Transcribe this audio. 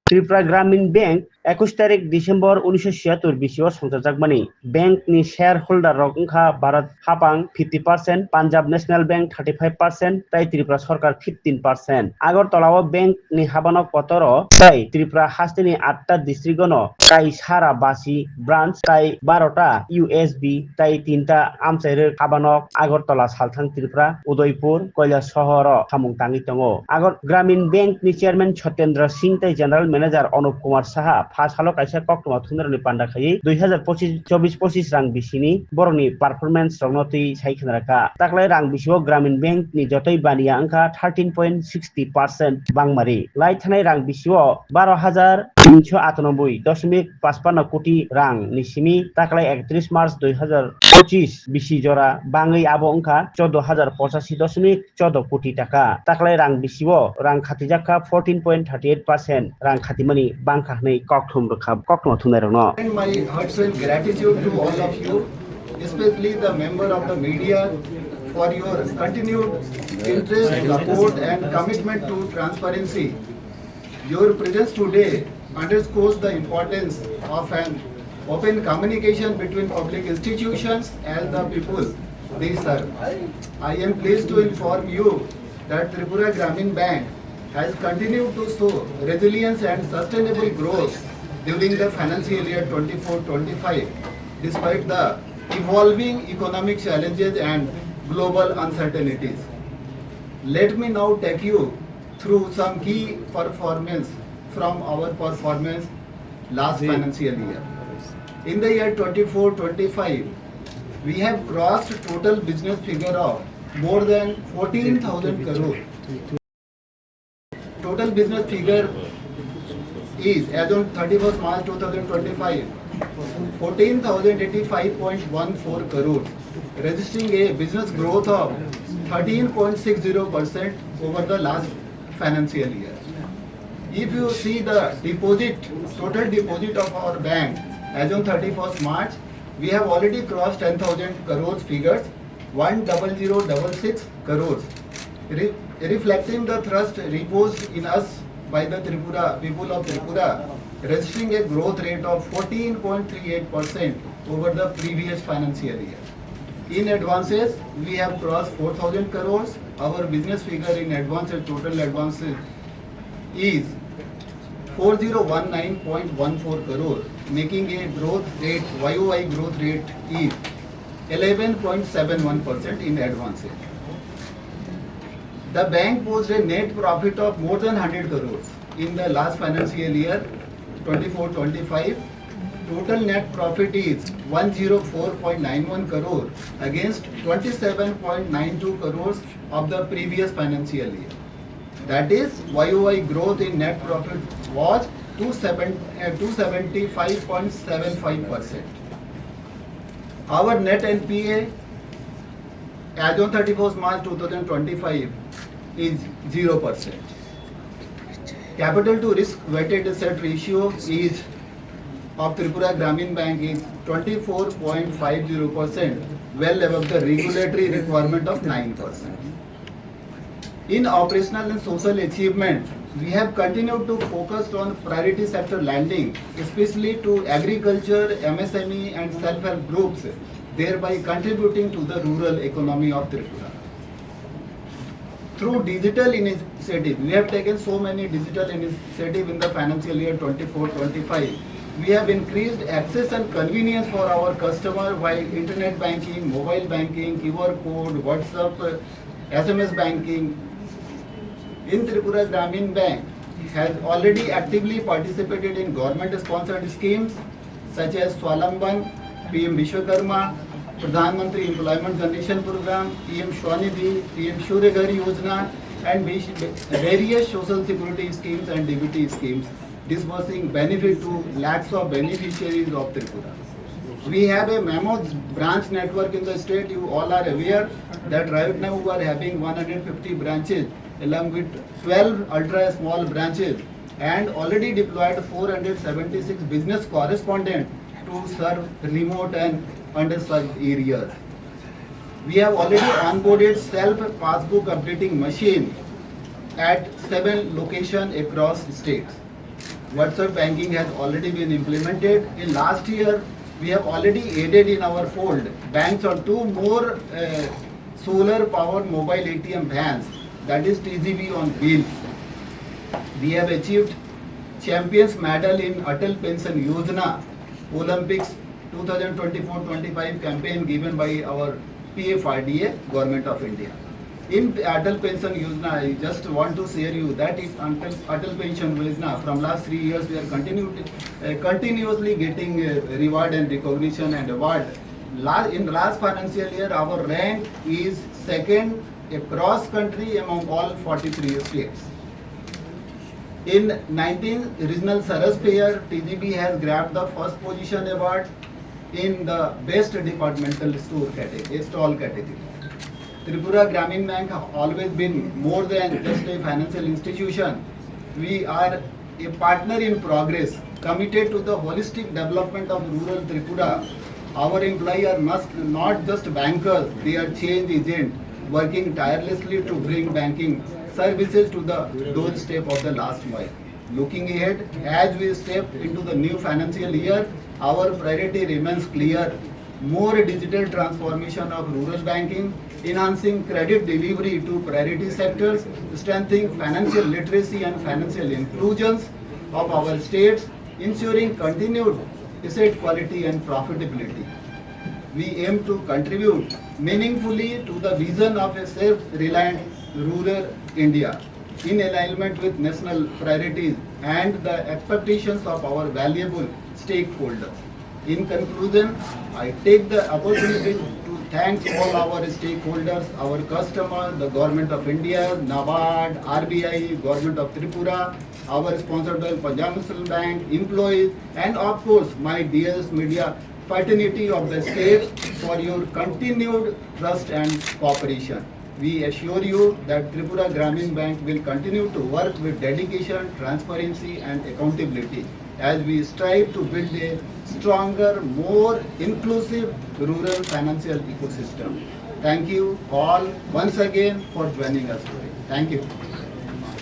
त्रिपुरा ग्रामीण बैंक 21 तारिख डिसेम्बर 1976 बिसिआव संजाजागमानि बैंकनि शेयर होल्डार रंखा भारत हापां 50%, पंजाब नेशनल बैंक 35%, ताई त्रिपुरा सरकार 15%। আগরতলাও बैंकनि हाबानक पतर ताई त्रिपुरा हास्तिनि 8टा डिस्ट्रिक्टनो ताई सारा बासी ब्रांच ताई 12टा यूएसबी ताई 3टा आमचाइरो हाबानक আগরতলা सालथां त्रिपुरा उदयपुर কৈলাস शहर हामुं ताङि दङ। ग्रामीण बैंकनि चेयरमैन सत्येंद्र सिंह ताई जनरल मैनेजर अनुप कुमार साहा फासालो काइसा कक्टमा थुंदरनि पान्डाखायै 2024-25 रां बिसिनि बरनि पारफरमेंस रंनति साइखनारका ताकलाय रां बिसिआव ग्रामीण बैंकनि जतै बानिया अंका 13.60% बांमारि लाई थानाय रां बिसिआव 12,398.55 कोटी रां निसिमी ताकलाय 31 मार्च 2025 बिसि जरा बाङै आबो अंका 14,085.14 कोटी टाका ताकलाय रां बिसिआव रां खातिजाखा 14.38% रां खातिमानि बांखाहनै कक्टम रखाब कक्टमा थुनायरनो। My heartfelt gratitude to all of you, especially the member of the media, for your continued interest, support and commitment to transparency. Your presence today underscores the importance of an open communication between public institutions and the people they serve. I am pleased to inform you that Tripura Gramin Bank has continued to show resilience and sustainable growth during the financial year 24-25 despite the evolving economic challenges and global uncertainties. Let me now take you through some key performance from our performance last financial year. In the year 24-25, we have crossed total business figure of more than 14,000 crore. Total business figure is, as on 31st March 2025, 14,085.14 crore, registering a business growth of 13.60% over the last financial year. If you see the total deposit of our bank, as on 31st March, we have already crossed 10,000 crores figures, 10066 crores, reflecting the trust reposed in us by the people of Tripura, registering a growth rate of 14.38% over the previous financial year. In advances, we have crossed 4,000 crores. Our business figure in advances, total advances is 4019.14 crore, making a growth rate, YOY growth rate is 11.71% in advances. The bank posted a net profit of more than 100 crores in the last financial year 24-25. Total net profit is 104.91 crore against 27.92 crores of the previous financial year. That is, YOY growth in net profit was 275.75%. Our net NPA as on 31st March 2025 is 0%. Capital to risk weighted asset ratio is of Tripura Gramin Bank is 24.50%, well above the regulatory requirement of 9%. In operational and social achievement, we have continued to focus on priority sector lending, especially to agriculture, MSME and self-help groups, thereby contributing to the rural economy of Tripura. Through digital initiative, we have taken so many digital initiatives in the financial year 24-25. We have increased access and convenience for our customer via internet banking, mobile banking, QR code, WhatsApp, SMS banking. In Tripura Gramin Bank has already actively participated in government-sponsored schemes such as Swalamban, PM Vishwakarma, Pradhan Mantri Employment Generation Program, PM Shwanidhi, PM Surya Ghar Yojana, and various social security schemes and DBT schemes, disbursing benefit to lakhs of beneficiaries of Tripura. We have a mammoth branch network in the state. You all are aware that right now we are having 150 branches along with 12 ultra small branches and already deployed 476 business correspondents to serve remote and underserved areas. We have already onboarded self passbook updating machine at 7 locations across states. WhatsApp banking has already been implemented. In last year, we have already added in our fold banks on two more solar-powered mobile ATM vans, that is TGV on wheels. We have achieved Champions Medal in Atal Pension Yojana Olympics 2024-25 campaign given by our PFRDA, Government of India. In Atal Pension Yojana, I just want to share you that is Atal Pension Yojana. From last 3 years, we are continuously getting reward and recognition and award. In last financial year, our rank is second across country among all 43 states. In 19 regional Saras Fair, TGB has grabbed the first position award in the best departmental store category, stall category. Tripura Gramin Bank have always been more than just a financial institution. We are a partner in progress, committed to the holistic development of rural Tripura. Our employees are not just bankers, they are change agents, working tirelessly to bring banking services to the doorstep of the last mile. Looking ahead, as we step into the new financial year, our priority remains clear. More digital transformation of rural banking, enhancing credit delivery to priority sectors, strengthening financial literacy and financial inclusions of our states, ensuring continued asset quality and profitability. We aim to contribute meaningfully to the vision of a self-reliant rural India in alignment with national priorities and the expectations of our valuable stakeholders. In conclusion, I take the opportunity to thank all our stakeholders, our customers, the Government of India, NABARD, RBI, Government of Tripura, our sponsor Punjab National Bank, employees, and of course my dearest media fraternity of the state for your continued trust and cooperation. We assure you that Tripura Gramin Bank will continue to work with dedication, transparency and accountability as we strive to build a stronger, more inclusive rural financial ecosystem. Thank you all once again for joining us today. Thank you.